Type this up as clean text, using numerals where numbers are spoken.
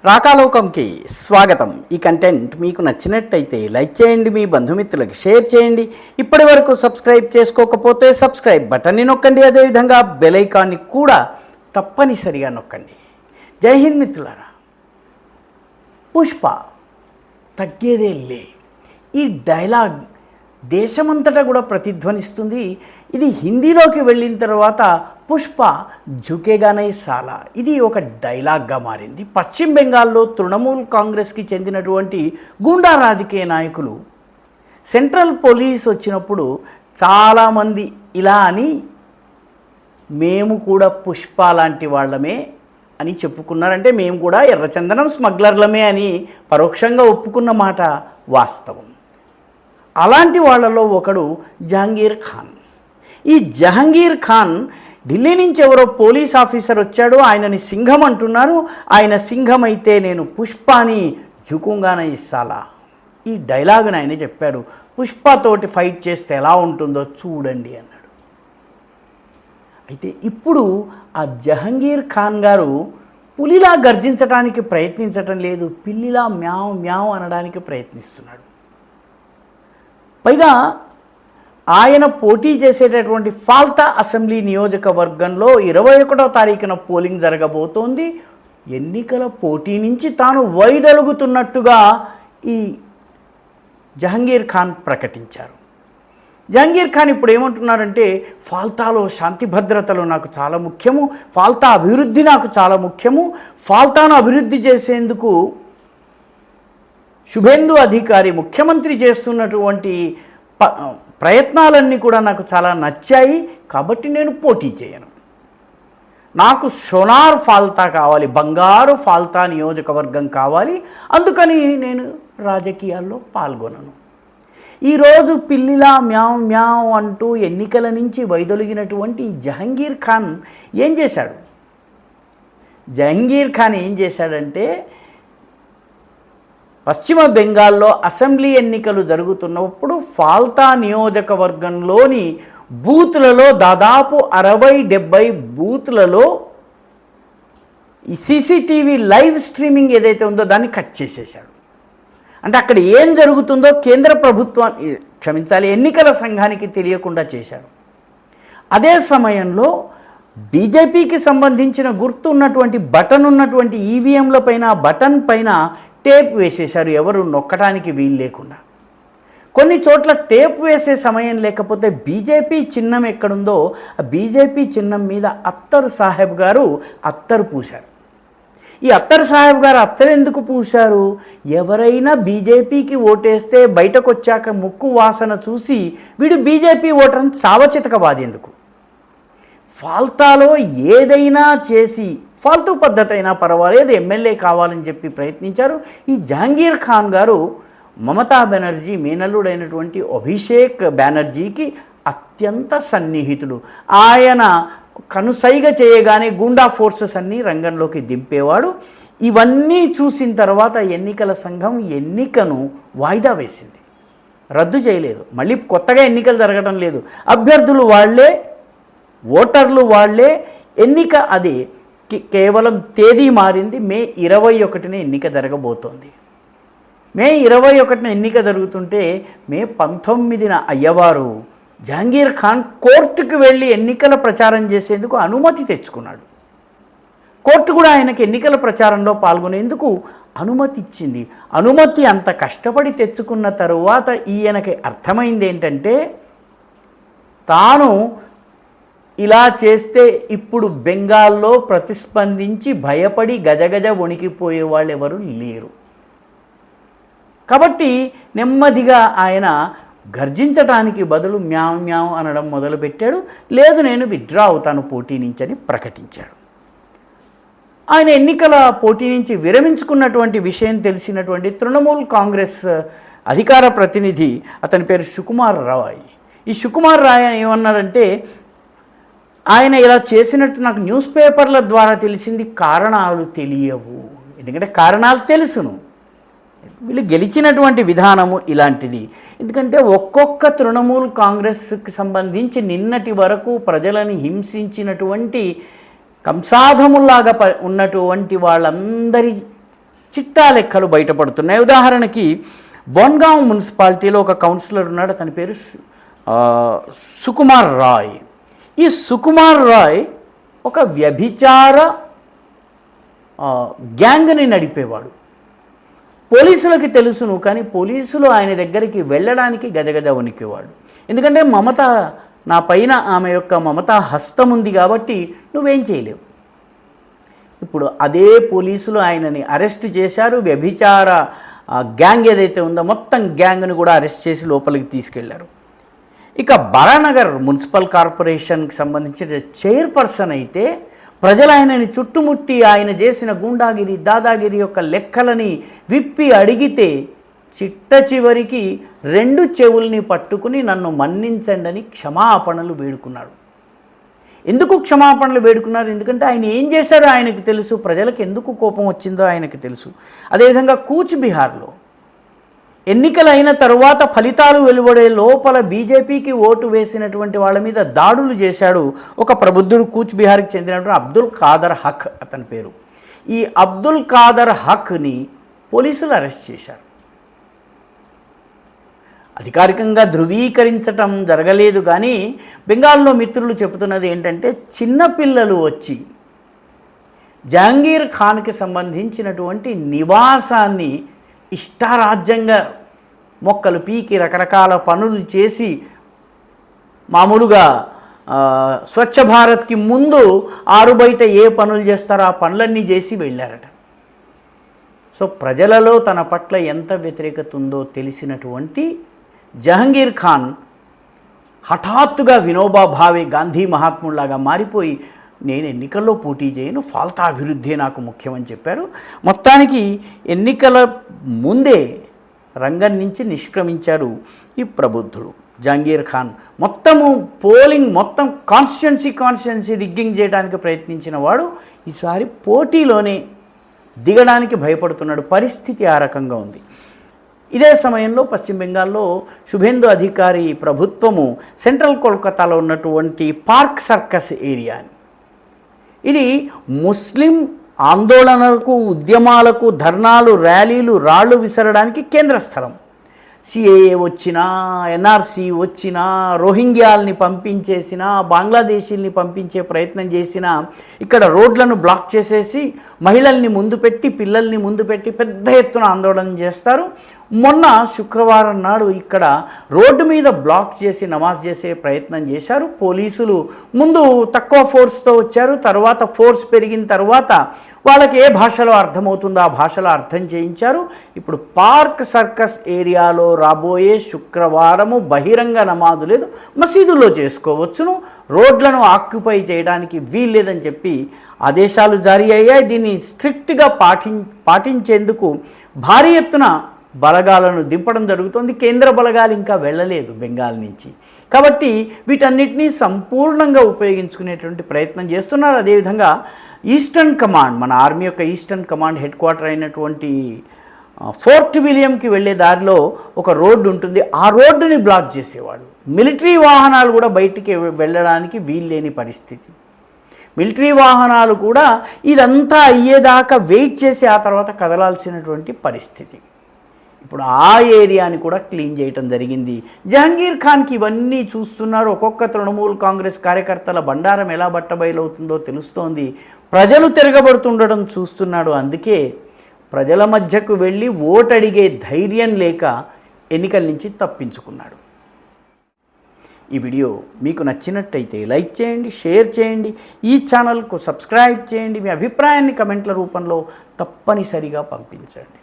రాకాలోకంకి స్వాగతం. ఈ కంటెంట్ మీకు నచ్చినట్టయితే లైక్ చేయండి, మీ బంధుమిత్రులకు షేర్ చేయండి. ఇప్పటి వరకు సబ్స్క్రైబ్ చేసుకోకపోతే సబ్స్క్రైబ్ బటన్ని నొక్కండి. అదేవిధంగా బెల్ ఐకాన్ని కూడా తప్పనిసరిగా నొక్కండి. జై హింద్ మిత్రులారా. పుష్ప తగ్గేదే లే ఈ డైలాగ్ దేశమంతటా కూడా ప్రతిధ్వనిస్తుంది. ఇది హిందీలోకి వెళ్ళిన తర్వాత పుష్ప జుకేగానే సాలా ఇది ఒక డైలాగ్గా మారింది. పశ్చిమ బెంగాల్లో తృణమూల్ కాంగ్రెస్కి చెందినటువంటి గూండా రాజకీయ నాయకులు సెంట్రల్ పోలీస్ వచ్చినప్పుడు చాలామంది ఇలా అని మేము కూడా పుష్ప లాంటి వాళ్ళమే అని చెప్పుకున్నారంటే మేము కూడా ఎర్రచందనం స్మగ్లర్లమే అని పరోక్షంగా ఒప్పుకున్న మాట వాస్తవం. అలాంటి వాళ్ళలో ఒకడు జహంగీర్ ఖాన్. ఈ జహంగీర్ ఖాన్ ఢిల్లీ నుంచి ఎవరో పోలీస్ ఆఫీసర్ వచ్చాడు, ఆయనని సింఘం అంటున్నారు. ఆయన సింఘం అయితే నేను పుష్పాని జుకుంగానే ఇస్తాలా ఈ డైలాగుని ఆయన చెప్పాడు. పుష్పతోటి ఫైట్ చేస్తే ఎలా ఉంటుందో చూడండి అన్నాడు. అయితే ఇప్పుడు ఆ జహంగీర్ ఖాన్ గారు పులిలా గర్జించడానికి ప్రయత్నించటం లేదు, పిల్లిలా మ్యావ్ మ్యావ్ అనడానికి ప్రయత్నిస్తున్నాడు. పైగా ఆయన పోటీ చేసేటటువంటి ఫాల్తా అసెంబ్లీ నియోజకవర్గంలో 21వ తారీఖున పోలింగ్ జరగబోతోంది. ఎన్నికల పోటీ నుంచి తాను వైదొలుగుతున్నట్టుగా ఈ జహంగీర్ ఖాన్ ప్రకటించారు. జహంగీర్ ఖాన్ ఇప్పుడు ఏమంటున్నారంటే ఫాల్తాలో శాంతి భద్రతలు నాకు చాలా ముఖ్యము, ఫాల్తా అభివృద్ధి నాకు చాలా ముఖ్యము, ఫాల్తాను అభివృద్ధి చేసేందుకు శుభేందు అధికారి ముఖ్యమంత్రి చేస్తున్నటువంటి ప్రయత్నాలన్నీ కూడా నాకు చాలా నచ్చాయి, కాబట్టి నేను పోటీ చేయను. నాకు సోనార్ ఫాల్తా కావాలి, బంగారు ఫాల్తా నియోజకవర్గం కావాలి, అందుకని నేను రాజకీయాల్లో పాల్గొనను. ఈరోజు పిల్లిలా మ్యావ్ మ్యావ్ అంటూ ఎన్నికల నుంచి వైదొలిగినటువంటి జహంగీర్ ఖాన్ ఏం చేశాడు? జహంగీర్ ఖాన్ ఏం చేశాడంటే పశ్చిమ బెంగాల్లో అసెంబ్లీ ఎన్నికలు జరుగుతున్నప్పుడు ఫాల్తా నియోజకవర్గంలోని బూత్లలో దాదాపు 60-70 బూత్లలో ఈ సీసీటీవీ లైవ్ స్ట్రీమింగ్ ఏదైతే ఉందో దాన్ని కట్ చేసేశాడు. అంటే అక్కడ ఏం జరుగుతుందో కేంద్ర ప్రభుత్వాన్ని క్షమించాలి ఎన్నికల సంఘానికి తెలియకుండా చేశాడు. అదే సమయంలో బీజేపీకి సంబంధించిన గుర్తు ఉన్నటువంటి బటన్ ఉన్నటువంటి ఈవీఎంల పైన బటన్ పైన టేప్ వేసేశారు, ఎవరు నొక్కడానికి వీలు లేకుండా. కొన్ని చోట్ల టేప్ వేసే సమయం లేకపోతే బీజేపీ చిహ్నం ఎక్కడుందో ఆ బీజేపీ చిహ్నం మీద అత్తరు సాహెబ్ గారు అత్తరు పూశారు. ఈ అత్తరు సాహెబ్ గారు అత్తరు ఎందుకు పూశారు? ఎవరైనా బీజేపీకి ఓటేస్తే బయటకు వచ్చాక ముక్కు వాసన చూసి వీడు బీజేపీ ఓటర్ని చావచితకబాదేందుకు. ఫాల్తాలో ఏదైనా చేసి ఫాల్తూ పద్ధతి అయినా పర్వాలేదు ఎమ్మెల్యే కావాలని చెప్పి ప్రయత్నించారు. ఈ జహంగీర్ ఖాన్ గారు మమతా బెనర్జీ మేనల్లుడైనటువంటి అభిషేక్ బెనర్జీకి అత్యంత సన్నిహితుడు. ఆయన కనుసైగ చేయగానే గూండా ఫోర్సెస్ అన్నీ రంగంలోకి దింపేవాడు. ఇవన్నీ చూసిన తర్వాత ఎన్నికల సంఘం ఎన్నికను వాయిదా వేసింది, రద్దు చేయలేదు. మళ్ళీ కొత్తగా ఎన్నికలు జరగడం లేదు, అభ్యర్థులు వాళ్లే, ఓటర్లు వాళ్లే. ఎన్నిక అది కేవలం తేదీ మారింది. మే 21న ఎన్నిక జరగబోతోంది. మే 21న ఎన్నిక జరుగుతుంటే మే 19న అయ్యవారు జహంగీర్ ఖాన్ కోర్టుకు వెళ్ళి ఎన్నికల ప్రచారం చేసేందుకు అనుమతి తెచ్చుకున్నాడు. కోర్టు కూడా ఆయనకి ఎన్నికల ప్రచారంలో పాల్గొనేందుకు అనుమతి ఇచ్చింది. అనుమతి అంత కష్టపడి తెచ్చుకున్న తరువాత ఈయనకి అర్థమైంది ఏంటంటే తాను ఇలా చేస్తే ఇప్పుడు బెంగాల్లో ప్రతిస్పందించి భయపడి గజగజ వణికిపోయే వాళ్ళు ఎవరు లేరు. కాబట్టి నెమ్మదిగా ఆయన గర్జించటానికి బదులు మ్యావ్ మ్యావ్ అనడం మొదలుపెట్టాడు. లేదు నేను విత్డ్రా అవుతాను పోటీ నుంచి అని ప్రకటించాడు. ఆయన ఎన్నికల పోటీ నుంచి విరమించుకున్నటువంటి విషయం తెలిసినటువంటి తృణమూల్ కాంగ్రెస్ అధికార ప్రతినిధి, అతని పేరు సుకుమార్ రాయ్. ఈ సుకుమార్ రాయ్ ఏమన్నారంటే ఆయన ఇలా చేసినట్టు నాకు న్యూస్ పేపర్ల ద్వారా తెలిసింది, కారణాలు తెలియవు. ఎందుకంటే కారణాలు తెలుసును, వీళ్ళు గెలిచినటువంటి విధానము ఇలాంటిది. ఎందుకంటే ఒక్కొక్క తృణమూల్ కాంగ్రెస్కి సంబంధించి నిన్నటి వరకు ప్రజలని హింసించినటువంటి కంసాధములాగా ఉన్నటువంటి వాళ్ళందరి చిట్టా లెక్కలు బయటపడుతున్నాయి. ఉదాహరణకి బోన్గావ్ మున్సిపాలిటీలో ఒక కౌన్సిలర్ ఉన్నాడు, అతని పేరు సుకుమార్ రాయ్. ఈ సుకుమార్ రాయ్ ఒక వ్యభిచార గ్యాంగ్ని నడిపేవాడు. పోలీసులకి తెలుసును, కానీ పోలీసులు ఆయన దగ్గరికి వెళ్ళడానికి గజగజ వణికేవాడు. ఎందుకంటే మమత నా పైన, ఆమె యొక్క మమతా హస్తం ఉంది కాబట్టి నువ్వేం చేయలేవు. ఇప్పుడు అదే పోలీసులు ఆయనని అరెస్ట్ చేశారు. వ్యభిచార గ్యాంగ్ ఏదైతే ఉందో మొత్తం గ్యాంగ్ను కూడా అరెస్ట్ చేసి లోపలికి తీసుకెళ్లారు. ఇక బారానగర్ మున్సిపల్ కార్పొరేషన్కి సంబంధించిన చైర్పర్సన్ అయితే ప్రజలు ఆయనని చుట్టుముట్టి ఆయన చేసిన గూండాగిరి దాదాగిరి యొక్క లెక్కలని విప్పి అడిగితే చిట్ట చివరికి 2 చెవుల్ని పట్టుకుని నన్ను మన్నించండి అని క్షమాపణలు వేడుకున్నాడు. ఎందుకు క్షమాపణలు వేడుకున్నారు? ఎందుకంటే ఆయన ఏం చేశారో ఆయనకు తెలుసు, ప్రజలకు ఎందుకు కోపం వచ్చిందో ఆయనకు తెలుసు. అదేవిధంగా కూచ్ బిహార్లో ఎన్నికలు అయిన తరువాత ఫలితాలు వెలువడే లోపల బీజేపీకి ఓటు వేసినటువంటి వాళ్ళ మీద దాడులు చేశాడు ఒక ప్రబుద్ధుడు, కూచ్ బిహార్కి చెందినటువంటి అబ్దుల్ ఖాదర్ హక్ అతని పేరు. ఈ అబ్దుల్ ఖాదర్ హక్ని పోలీసులు అరెస్ట్ చేశారు. అధికారికంగా ధృవీకరించటం జరగలేదు, కానీ బెంగాల్లో మిత్రులు చెబుతున్నది ఏంటంటే చిన్నపిల్లలు వచ్చి జహంగీర్ ఖాన్కి సంబంధించినటువంటి నివాసాన్ని ఇష్టారాజ్యంగా మొక్కలు పీకి రకరకాల పనులు చేసి, మామూలుగా స్వచ్ఛ భారత్కి ముందు ఆరు బయట ఏ పనులు చేస్తారో ఆ పనులన్నీ చేసి వెళ్ళారట. సో ప్రజలలో తన పట్ల ఎంత వ్యతిరేకత ఉందో తెలిసినటువంటి జహంగీర్ ఖాన్ హఠాత్తుగా వినోబా భావే గాంధీ మహాత్ముల్లాగా మారిపోయి నేను ఎన్నికల్లో పోటీ చేయను, ఫాల్తా అభివృద్ధి నాకు ముఖ్యమని చెప్పారు. మొత్తానికి ఎన్నికల ముందే రంగం నుంచి నిష్క్రమించారు ఈ ప్రబుద్ధుడు జహంగీర్ ఖాన్. మొత్తము పోలింగ్ మొత్తం కాన్స్టిట్యున్సీ రిగ్గింగ్ చేయడానికి ప్రయత్నించిన వాడు ఈసారి పోటీలోనే దిగడానికి భయపడుతున్నాడు. పరిస్థితి ఆ రకంగా ఉంది. ఇదే సమయంలో పశ్చిమ బెంగాల్లో శుభేందు అధికారి ప్రభుత్వము సెంట్రల్ కోల్కతాలో ఉన్నటువంటి పార్క్ సర్కస్ ఏరియాని, ఇది ముస్లిం ఆందోళనలకు, ఉద్యమాలకు, ధర్నాలు, ర్యాలీలు, రాళ్లు విసరడానికి కేంద్ర స్థలం. సిఏఏ వచ్చినా, ఎన్ఆర్సీ వచ్చినా, రోహింగ్యాల్ని పంపించేసినా, బంగ్లాదేశీల్ని పంపించే ప్రయత్నం చేసినా ఇక్కడ రోడ్లను బ్లాక్ చేసేసి మహిళల్ని ముందు పెట్టి, పిల్లల్ని ముందు పెట్టి పెద్ద ఎత్తున ఆందోళన చేస్తారు. మొన్న శుక్రవారం నాడు ఇక్కడ రోడ్డు మీద బ్లాక్ చేసి నమాజ్ చేసే ప్రయత్నం చేశారు. పోలీసులు ముందు తక్కువ ఫోర్స్తో వచ్చారు, తర్వాత ఫోర్స్ పెరిగిన తర్వాత వాళ్ళకి ఏ భాషలో అర్థమవుతుందో ఆ భాషలో అర్థం చేయించారు. ఇప్పుడు పార్క్ సర్కస్ ఏరియాలో రాబోయే శుక్రవారము బహిరంగ నమాజు లేదు, మసీదుల్లో చేసుకోవచ్చును, రోడ్లను ఆక్యుపై చేయడానికి వీల్లేదని చెప్పి ఆదేశాలు జారీ అయ్యాయి. దీన్ని స్ట్రిక్ట్గా పాటించేందుకు భారీ ఎత్తున బలగాలను దింపడం జరుగుతుంది. కేంద్ర బలగాలు ఇంకా వెళ్ళలేదు బెంగాల్ నుంచి, కాబట్టి వీటన్నిటినీ సంపూర్ణంగా ఉపయోగించుకునేటువంటి ప్రయత్నం చేస్తున్నారు. అదేవిధంగా ఈస్టర్న్ కమాండ్, మన ఆర్మీ యొక్క ఈస్టర్న్ కమాండ్ హెడ్ క్వార్టర్ అయినటువంటి ఫోర్ట్ విలియంకి వెళ్ళే దారిలో ఒక రోడ్డు ఉంటుంది, ఆ రోడ్డుని బ్లాక్ చేసేవాళ్ళు. మిలిటరీ వాహనాలు కూడా బయటికి వెళ్ళడానికి వీల్లేని పరిస్థితి. మిలిటరీ వాహనాలు కూడా ఇదంతా అయ్యేదాకా వెయిట్ చేసి ఆ తర్వాత కదలాల్సినటువంటి పరిస్థితి. ఇప్పుడు ఆ ఏరియాని కూడా క్లీన్ చేయటం జరిగింది. జహంగీర్ ఖాన్కి ఇవన్నీ చూస్తున్నారు. ఒక్కొక్క తృణమూల్ కాంగ్రెస్ కార్యకర్తల బండారం ఎలా బట్టబయలవుతుందో తెలుస్తోంది. ప్రజలు తిరగబడుతుండడం చూస్తున్నాడు. అందుకే ప్రజల మధ్యకు వెళ్ళి ఓటు అడిగే ధైర్యం లేక ఎన్నికల నుంచి తప్పించుకున్నాడు. ఈ వీడియో మీకు నచ్చినట్టయితే లైక్ చేయండి, షేర్ చేయండి, ఈ ఛానల్కు సబ్స్క్రైబ్ చేయండి. మీ అభిప్రాయాన్ని కమెంట్ల రూపంలో తప్పనిసరిగా పంపించండి.